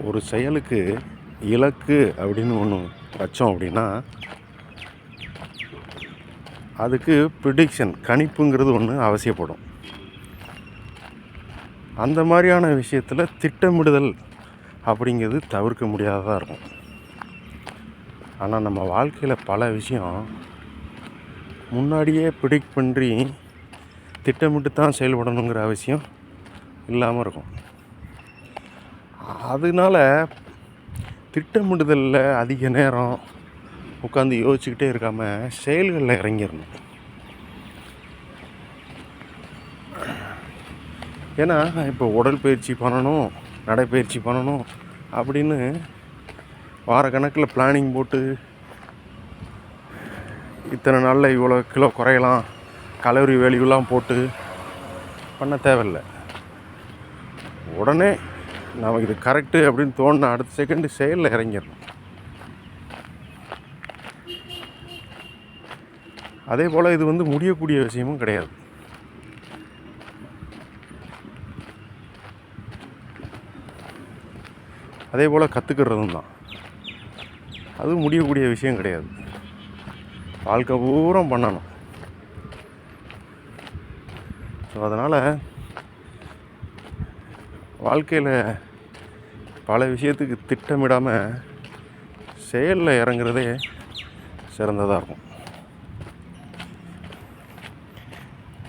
ஒரு செயலுக்கு இலக்கு அப்படின்னு ஒன்று வச்சோம் அப்படின்னா அதுக்கு ப்ரிடிக்ஷன் கணிப்புங்கிறது ஒன்று அவசியப்படும். அந்த மாதிரியான விஷயத்தில் திட்டமிடுதல் அப்படிங்கிறது தவிர்க்க முடியாததாக இருக்கும். ஆனால் நம்ம வாழ்க்கையில் பல விஷயம் முன்னாடியே ப்ரிடிக்ட் பண்ணி திட்டமிட்டு தான் செயல்படணுங்கிற அவசியம் இல்லாமல் இருக்கும். அதனால திட்டமிடுதலில் அதிக நேரம் உட்காந்து யோசிச்சுக்கிட்டே இருக்காமல் செயல்களில் இறங்கிடணும். ஏன்னா இப்போ உடல் பயிற்சி பண்ணணும், நடைப்பயிற்சி பண்ணணும் அப்படின்னு வாரக்கணக்கில் பிளானிங் போட்டு இத்தனை நாளில் இவ்வளோ கிலோ குறையலாம், கலோரி வேல்யூலாம் போட்டு பண்ண தேவையில்லை. உடனே நமக்கு இது கரெக்டு அப்படின்னு தோணுன அடுத்த செகண்டு செயலில் இறங்கிடணும். அதே போல் இது முடியக்கூடிய விஷயமும் கிடையாது. அதே போல் கற்றுக்கிறதும் தான், அது முடியக்கூடிய விஷயம் கிடையாது. வாழ்க்கை பூரா பண்ணணும். ஸோ அதனால் வாழ்க்கையில் பல விஷயத்துக்கு திட்டமிடாமல் செயலில் இறங்குறதே சிறந்ததாக இருக்கும்.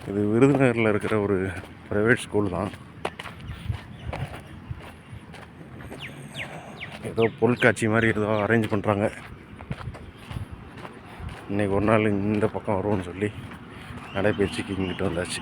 இது விருதுநகரில் இருக்கிற ஒரு ப்ரைவேட் ஸ்கூல் தான். ஏதோ பொருட்காட்சி மாதிரி ஏதோ அரேஞ்ச் பண்ணுறாங்க. இன்றைக்கி ஒரு நாள் இந்த பக்கம் வருவோம்னு சொல்லி நடைபயிற்சிக்கு இங்கிட்டு வந்தாச்சு.